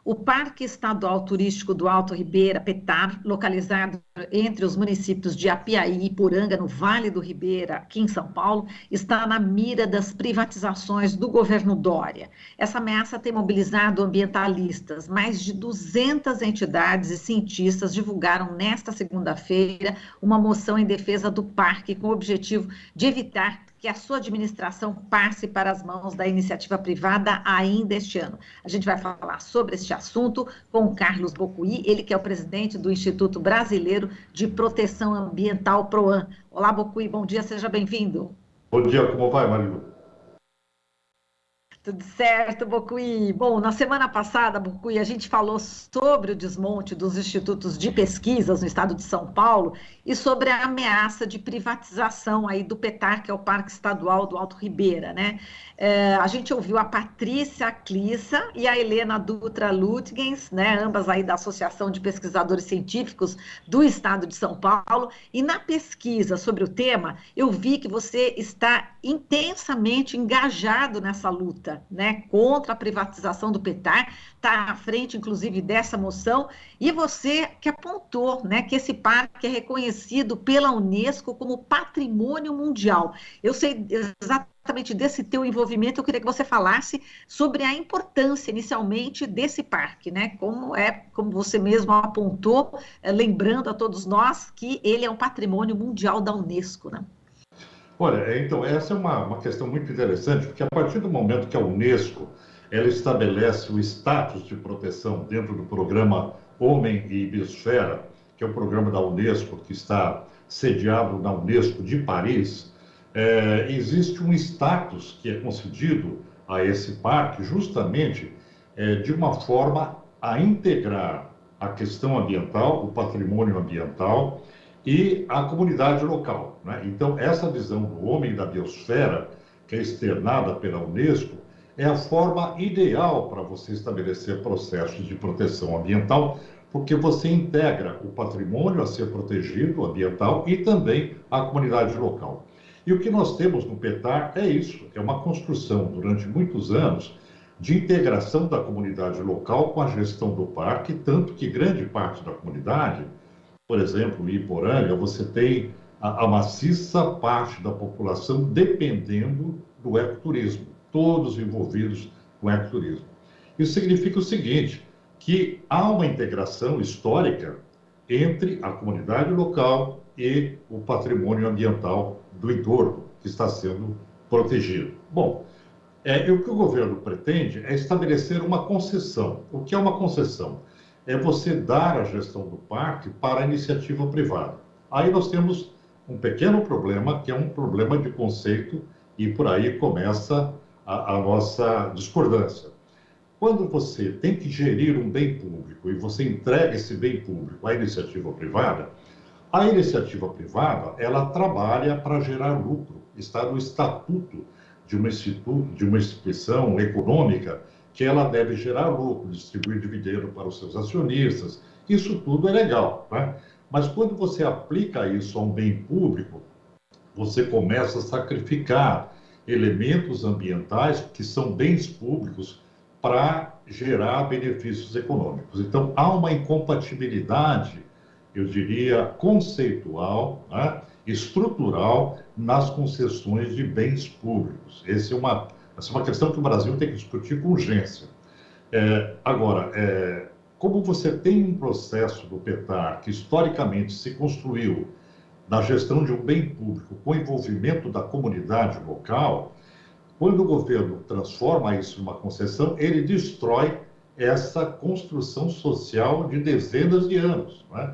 O Parque Estadual Turístico do Alto Ribeira, PETAR, localizado entre os municípios de Apiaí e Iporanga, no Vale do Ribeira, aqui em São Paulo, está na mira das privatizações do governo Dória. Essa ameaça tem mobilizado ambientalistas. Mais de 200 entidades e cientistas divulgaram nesta segunda-feira uma moção em defesa do parque com o objetivo de evitar que a sua administração passe para as mãos da iniciativa privada ainda este ano. A gente vai falar sobre este assunto com o Carlos Bocuí, ele que é o presidente do Instituto Brasileiro de Proteção Ambiental, PROAM. Olá, Bocuí, bom dia, seja bem-vindo. Bom dia, como vai, Marilu? Tudo certo, Bocuí. Bom, na semana passada, Bocuí, a gente falou sobre o desmonte dos institutos de pesquisas no estado de São Paulo e sobre a ameaça de privatização aí do PETAR, que é o Parque Estadual do Alto Ribeira, né? A gente ouviu a Patrícia Clissa e a Helena Dutra Lutgens, né? Ambas aí da Associação de Pesquisadores Científicos do estado de São Paulo. E na pesquisa sobre o tema, eu vi que você está intensamente engajado nessa luta, né, contra a privatização do PETAR, está à frente, inclusive, dessa moção, e você que apontou, né, que esse parque é reconhecido pela Unesco como patrimônio mundial. Eu sei exatamente desse teu envolvimento, eu queria que você falasse sobre a importância, inicialmente, desse parque, né, como você mesmo apontou, lembrando a todos nós que ele é um patrimônio mundial da Unesco, né? Olha, então, essa é uma questão muito interessante, porque a partir do momento que a Unesco ela estabelece o status de proteção dentro do programa Homem e Biosfera, que é o programa da Unesco, que está sediado na Unesco de Paris, existe um status que é concedido a esse parque justamente de uma forma a integrar a questão ambiental, o patrimônio ambiental, e a comunidade local, né? Então, essa visão do homem e da biosfera, que é externada pela Unesco, é a forma ideal para você estabelecer processos de proteção ambiental, porque você integra o patrimônio a ser protegido, ambiental, e também a comunidade local. E o que nós temos no PETAR é isso, é uma construção, durante muitos anos, de integração da comunidade local com a gestão do parque, tanto que grande parte da comunidade, por exemplo, em Iporanga, você tem a maciça parte da população dependendo do ecoturismo, todos envolvidos com ecoturismo. Isso significa o seguinte, que há uma integração histórica entre a comunidade local e o patrimônio ambiental do entorno, que está sendo protegido. Bom, o que o governo pretende é estabelecer uma concessão. O que é uma concessão? É você dar a gestão do parque para a iniciativa privada. Aí nós temos um pequeno problema, que é um problema de conceito, e por aí começa a nossa discordância. Quando você tem que gerir um bem público e você entrega esse bem público à iniciativa privada, a iniciativa privada, ela trabalha para gerar lucro, está no estatuto de uma instituição econômica, que ela deve gerar lucro, distribuir dividendo para os seus acionistas, isso tudo é legal, né? Mas quando você aplica isso a um bem público, você começa a sacrificar elementos ambientais que são bens públicos para gerar benefícios econômicos. Então, há uma incompatibilidade, eu diria, conceitual, né, estrutural, nas concessões de bens públicos. Essa é uma questão que o Brasil tem que discutir com urgência. Agora, como você tem um processo do PETAR que historicamente se construiu na gestão de um bem público com envolvimento da comunidade local, quando o governo transforma isso em uma concessão, ele destrói essa construção social de dezenas de anos, né?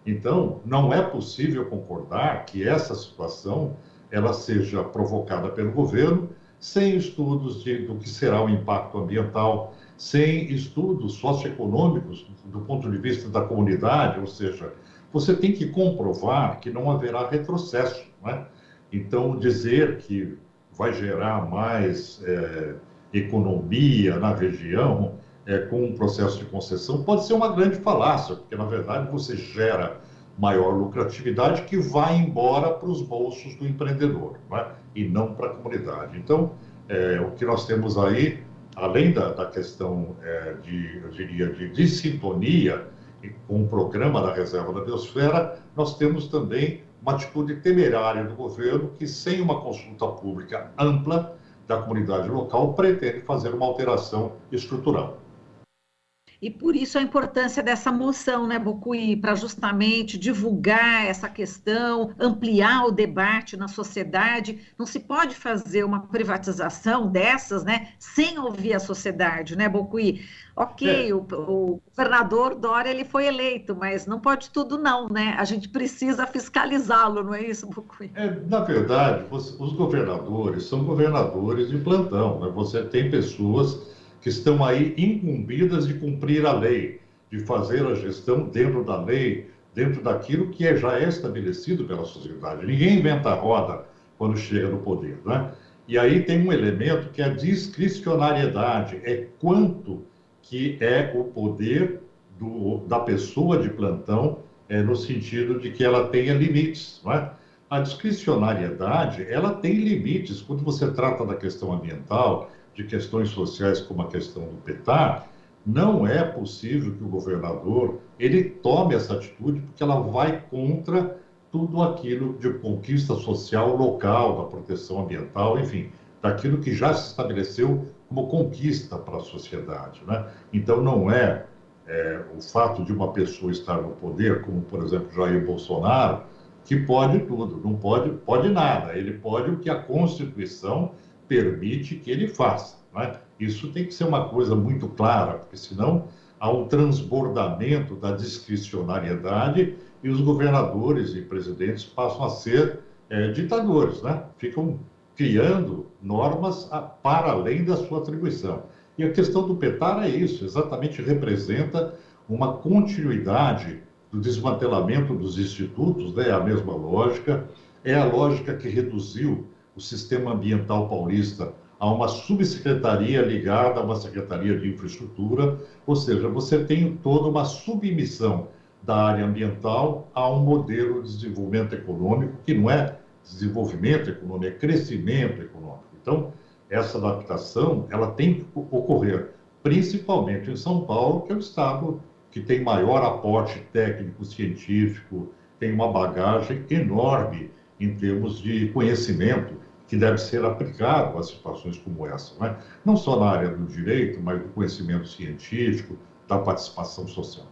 Então, não é possível concordar que essa situação ela seja provocada pelo governo sem estudos do que será o impacto ambiental, sem estudos socioeconômicos do ponto de vista da comunidade, ou seja, você tem que comprovar que não haverá retrocesso, né? Então, dizer que vai gerar mais economia na região com um processo de concessão pode ser uma grande falácia, porque, na verdade, você gera maior lucratividade que vai embora para os bolsos do empreendedor, né? E não para a comunidade. Então, o que nós temos aí além da questão eu diria, de sintonia com o programa da reserva da biosfera, nós temos também uma atitude temerária do governo que, sem uma consulta pública ampla da comunidade local, pretende fazer uma alteração estrutural. E por isso a importância dessa moção, né, Bocuí, para justamente divulgar essa questão, ampliar o debate na sociedade. Não se pode fazer uma privatização dessas, né, sem ouvir a sociedade, né, Bocuí? Ok, o governador Dória ele foi eleito, mas não pode tudo não, né? A gente precisa fiscalizá-lo, não é isso, Bocuí? Na verdade, os governadores são governadores de plantão, né? Você tem pessoas que estão aí incumbidas de cumprir a lei, de fazer a gestão dentro da lei, dentro daquilo que já é estabelecido pela sociedade. Ninguém inventa a roda quando chega no poder, né? E aí tem um elemento que é a discricionariedade, é quanto que é o poder da pessoa de plantão, no sentido de que ela tenha limites, não é? A discricionariedade, ela tem limites. Quando você trata da questão ambiental, de questões sociais como a questão do PETAR, não é possível que o governador ele tome essa atitude, porque ela vai contra tudo aquilo de conquista social local, da proteção ambiental, enfim, daquilo que já se estabeleceu como conquista para a sociedade, né? Então, não o fato de uma pessoa estar no poder, como, por exemplo, Jair Bolsonaro, que pode tudo, não pode nada. Ele pode o que a Constituição permite que ele faça, né? Isso tem que ser uma coisa muito clara, porque senão há um transbordamento da discricionariedade e os governadores e presidentes passam a ser ditadores, né? Ficam criando normas para além da sua atribuição. E a questão do PETAR é isso, exatamente representa uma continuidade do desmantelamento dos institutos, né? É a mesma lógica, é a lógica que reduziu o sistema ambiental paulista a uma subsecretaria ligada a uma secretaria de infraestrutura, ou seja, você tem toda uma submissão da área ambiental a um modelo de desenvolvimento econômico que não é desenvolvimento econômico, é crescimento econômico. Então, essa adaptação, ela tem que ocorrer, principalmente em São Paulo, que é o estado que tem maior aporte técnico-científico, tem uma bagagem enorme em termos de conhecimento que deve ser aplicado a situações como essa, né? Não só na área do direito, mas do conhecimento científico, da participação social.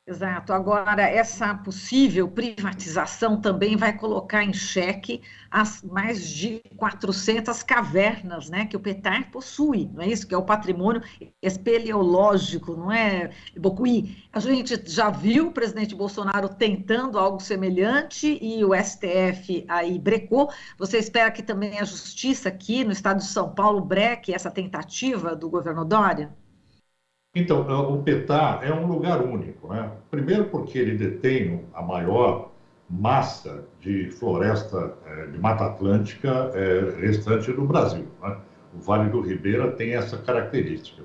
Exato. Agora, essa possível privatização também vai colocar em xeque as mais de 400 cavernas, né, que o PETAR possui, não é isso? Que é o patrimônio espeleológico, não é, Bocuí? A gente já viu o presidente Bolsonaro tentando algo semelhante e o STF aí brecou. Você espera que também a justiça aqui no estado de São Paulo breque essa tentativa do governo Dória? Então, o PETAR é um lugar único, né? Primeiro porque ele detém a maior massa de floresta de Mata Atlântica restante do Brasil, né? O Vale do Ribeira tem essa característica.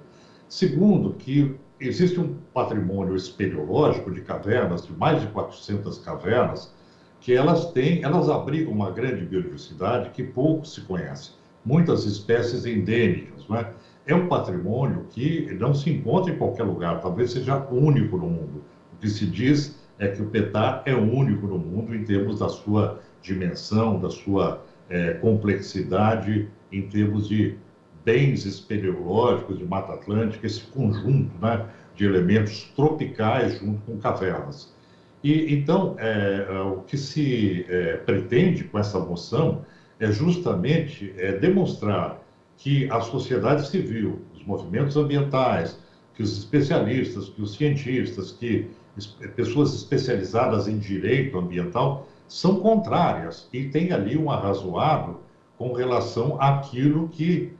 Segundo, que existe um patrimônio espeleológico de cavernas, de mais de 400 cavernas, que elas abrigam uma grande biodiversidade que pouco se conhece. Muitas espécies endêmicas, né? É um patrimônio que não se encontra em qualquer lugar, talvez seja único no mundo. O que se diz é que o PETAR é único no mundo em termos da sua dimensão, da sua complexidade, em termos de bens espeleológicos de Mata Atlântica, esse conjunto, né, de elementos tropicais junto com cavernas. E então, o que se pretende com essa moção é justamente demonstrar que a sociedade civil, os movimentos ambientais, que os especialistas, que os cientistas, que pessoas especializadas em direito ambiental são contrárias e tem ali um arrazoado com relação àquilo que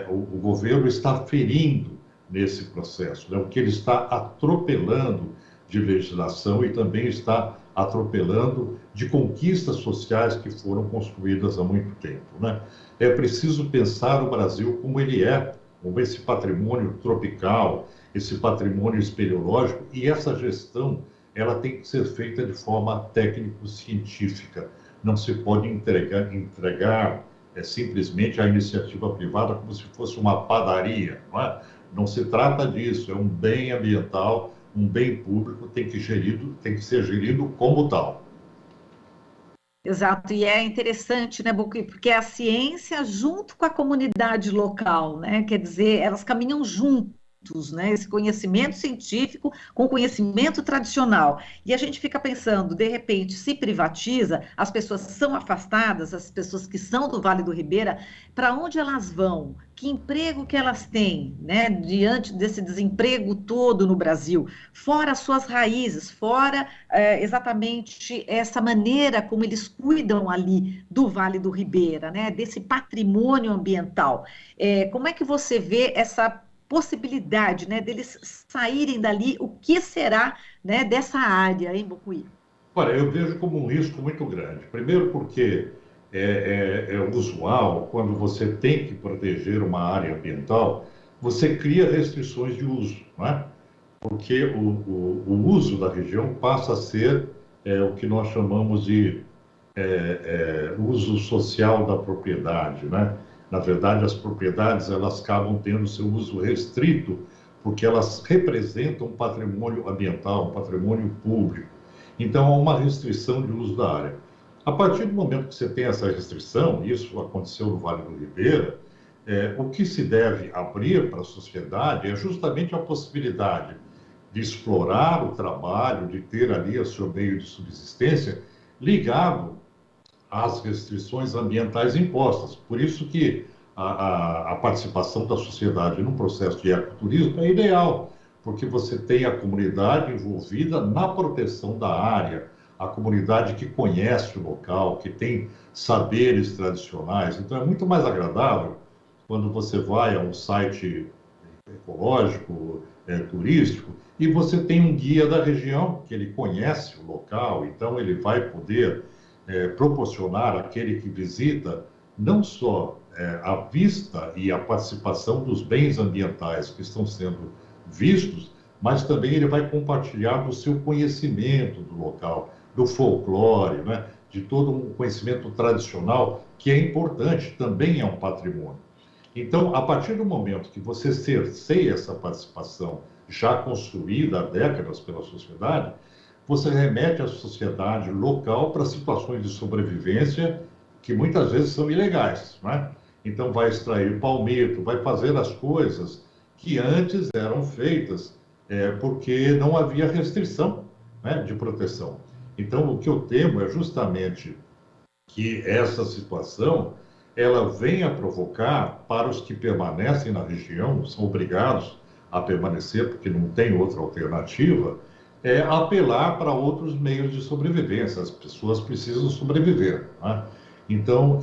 o governo está ferindo nesse processo, né? O que ele está atropelando de legislação e também está atropelando de conquistas sociais que foram construídas há muito tempo, né? É preciso pensar o Brasil como ele é, como esse patrimônio tropical, esse patrimônio espeleológico, e essa gestão ela tem que ser feita de forma técnico-científica. Não se pode entregar simplesmente a iniciativa privada como se fosse uma padaria, não é? Não se trata disso, é um bem ambiental, um bem público, tem que ser gerido como tal. Exato, e é interessante, né, Bocuí, porque é a ciência junto com a comunidade local, né? Quer dizer, elas caminham juntos, né? Esse conhecimento científico com o conhecimento tradicional. E a gente fica pensando, de repente, se privatiza, as pessoas são afastadas, as pessoas que são do Vale do Ribeira, para onde elas vão? Que emprego que elas têm, né? Diante desse desemprego todo no Brasil, fora as suas raízes, fora exatamente essa maneira como eles cuidam ali do Vale do Ribeira, né, desse patrimônio ambiental. Como é que você vê essa possibilidade, né, deles saírem dali? O que será, né, dessa área, hein, Bocuí? Olha, eu vejo como um risco muito grande. Primeiro porque é usual, quando você tem que proteger uma área ambiental, você cria restrições de uso, não é? Porque o uso da região passa a ser o que nós chamamos de uso social da propriedade, né? Na verdade, as propriedades elas acabam tendo seu uso restrito porque elas representam um patrimônio ambiental, um patrimônio público. Então, há uma restrição de uso da área. A partir do momento que você tem essa restrição, isso aconteceu no Vale do Ribeira, o que se deve abrir para a sociedade é justamente a possibilidade de explorar o trabalho, de ter ali o seu meio de subsistência ligado às restrições ambientais impostas. Por isso que a participação da sociedade no processo de ecoturismo é ideal, porque você tem a comunidade envolvida na proteção da área, a comunidade que conhece o local, que tem saberes tradicionais. Então, é muito mais agradável quando você vai a um site ecológico, turístico, e você tem um guia da região, que ele conhece o local, então ele vai poder proporcionar àquele que visita não só a vista e a participação dos bens ambientais que estão sendo vistos, mas também ele vai compartilhar do seu conhecimento do local, do folclore, né? De todo um conhecimento tradicional que é importante, também é um patrimônio. Então, a partir do momento que você cerceia essa participação já construída há décadas pela sociedade, você remete a sociedade local para situações de sobrevivência que muitas vezes são ilegais, né? Então, vai extrair palmito, vai fazer as coisas que antes eram feitas porque não havia restrição, né, de proteção. Então, o que eu temo é justamente que essa situação ela venha provocar para os que permanecem na região, são obrigados a permanecer porque não tem outra alternativa, apelar para outros meios de sobrevivência. As pessoas precisam sobreviver, né? Então,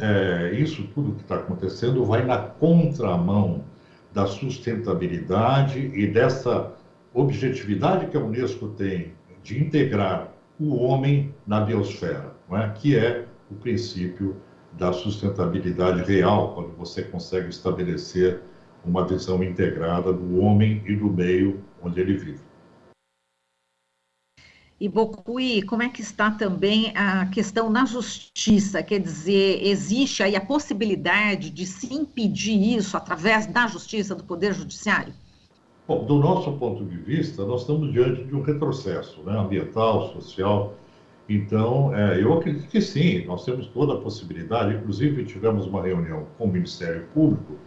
isso tudo que está acontecendo vai na contramão da sustentabilidade e dessa objetividade que a Unesco tem de integrar o homem na biosfera, não é? Que é o princípio da sustentabilidade real, quando você consegue estabelecer uma visão integrada do homem e do meio onde ele vive. E Bocuí, como é que está também a questão na justiça? Quer dizer, existe aí a possibilidade de se impedir isso através da justiça, do Poder Judiciário? Bom, do nosso ponto de vista, nós estamos diante de um retrocesso, né, ambiental, social. Então, eu acredito que sim, nós temos toda a possibilidade. Inclusive, tivemos uma reunião com o Ministério Público,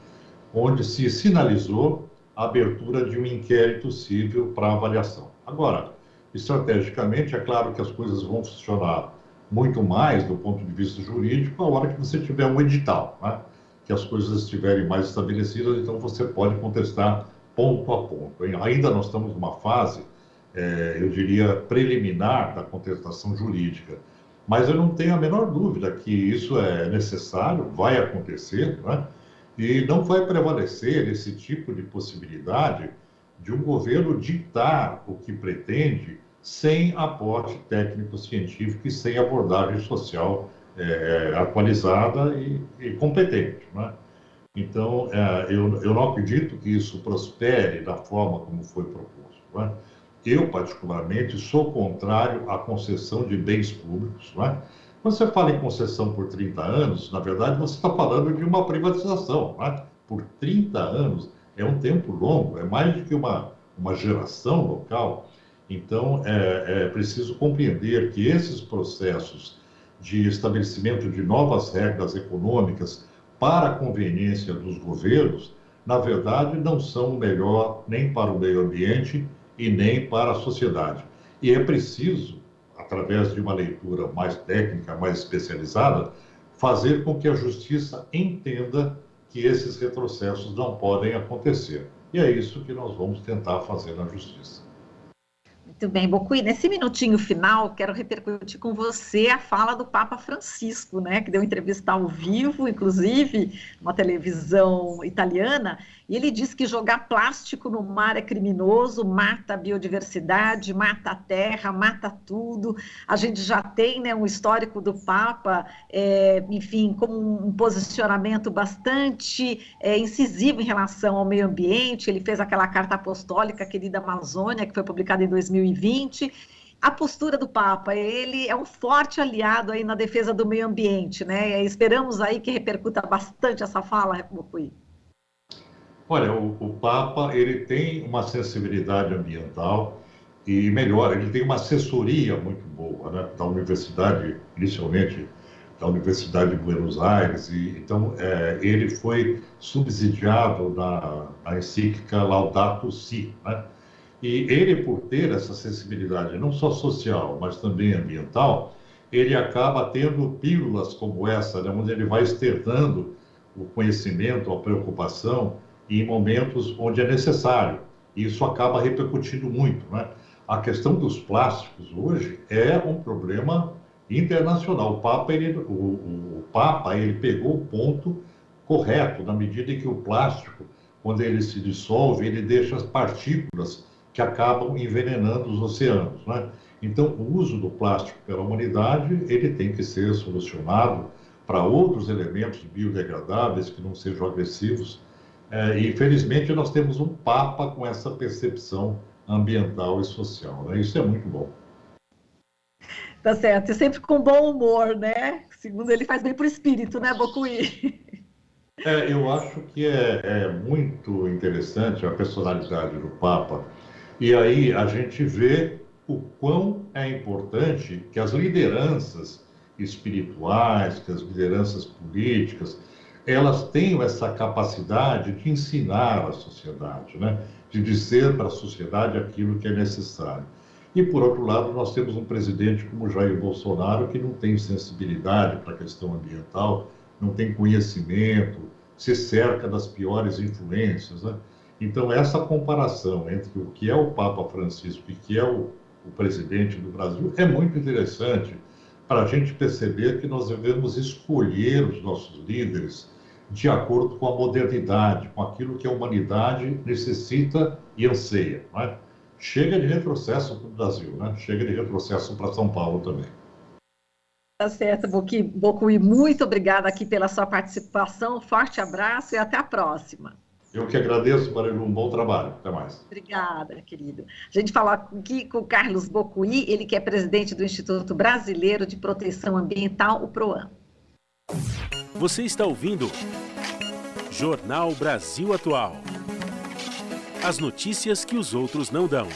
onde se sinalizou a abertura de um inquérito civil para avaliação. Agora, estrategicamente, é claro que as coisas vão funcionar muito mais do ponto de vista jurídico a hora que você tiver um edital, né? Que as coisas estiverem mais estabelecidas, então você pode contestar ponto a ponto. Ainda nós estamos numa fase, eu diria, preliminar da contestação jurídica, mas eu não tenho a menor dúvida que isso é necessário, vai acontecer, né? E não vai prevalecer esse tipo de possibilidade de um governo ditar o que pretende sem aporte técnico-científico e sem abordagem social atualizada e competente, né? Então, eu não acredito que isso prospere da forma como foi proposto, né? Eu, particularmente, sou contrário à concessão de bens públicos, né? Quando você fala em concessão por 30 anos, na verdade você está falando de uma privatização, né? Por 30 anos é um tempo longo, é mais do que uma geração local. Então, é preciso compreender que esses processos de estabelecimento de novas regras econômicas para a conveniência dos governos, na verdade, não são o melhor nem para o meio ambiente e nem para a sociedade. E é preciso, através de uma leitura mais técnica, mais especializada, fazer com que a justiça entenda que esses retrocessos não podem acontecer. E é isso que nós vamos tentar fazer na justiça. Muito bem, Bocuí, nesse minutinho final, quero repercutir com você a fala do Papa Francisco, né, que deu entrevista ao vivo, inclusive, numa televisão italiana, e ele disse que jogar plástico no mar é criminoso, mata a biodiversidade, mata a terra, mata tudo. A gente já tem, né, um histórico do Papa, enfim, como um posicionamento bastante incisivo em relação ao meio ambiente. Ele fez aquela carta apostólica, Querida Amazônia, que foi publicada em 2020. A postura do Papa, ele é um forte aliado aí na defesa do meio ambiente, né? Esperamos aí que repercuta bastante essa fala, Bocuí. Olha, o Papa, ele tem uma sensibilidade ambiental e, melhor, ele tem uma assessoria muito boa, né, da universidade, inicialmente, da Universidade de Buenos Aires, e então ele foi subsidiado na encíclica Laudato Si, né? E ele, por ter essa sensibilidade não só social, mas também ambiental, ele acaba tendo pílulas como essa, né, onde ele vai externando o conhecimento, a preocupação, em momentos onde é necessário. E isso acaba repercutindo muito, né? A questão dos plásticos hoje é um problema internacional. O Papa, ele pegou o ponto correto, na medida em que o plástico, quando ele se dissolve, ele deixa as partículas que acabam envenenando os oceanos, né? Então, o uso do plástico pela humanidade, ele tem que ser solucionado para outros elementos biodegradáveis que não sejam agressivos. E, infelizmente, nós temos um Papa com essa percepção ambiental e social, né? Isso é muito bom. Tá certo, e sempre com bom humor, né? Segundo ele, faz bem para o espírito, né, Bocuí? Eu acho que é muito interessante a personalidade do Papa. E aí a gente vê o quão é importante que as lideranças espirituais, que as lideranças políticas, elas tenham essa capacidade de ensinar a sociedade, né? De dizer para a sociedade aquilo que é necessário. E, por outro lado, nós temos um presidente como Jair Bolsonaro que não tem sensibilidade para a questão ambiental, não tem conhecimento, se cerca das piores influências, né? Então, essa comparação entre o que é o Papa Francisco e o que é o presidente do Brasil é muito interessante para a gente perceber que nós devemos escolher os nossos líderes de acordo com a modernidade, com aquilo que a humanidade necessita e anseia, não é? Chega de retrocesso para o Brasil, né? Chega de retrocesso para São Paulo também. Tá certo, Bocuí, muito obrigada aqui pela sua participação, forte abraço e até a próxima. Eu que agradeço, Marilu, um bom trabalho. Até mais. Obrigada, querido. A gente fala aqui com o Carlos Bocuí, ele que é presidente do Instituto Brasileiro de Proteção Ambiental, o PROAM. Você está ouvindo Jornal Brasil Atual. As notícias que os outros não dão.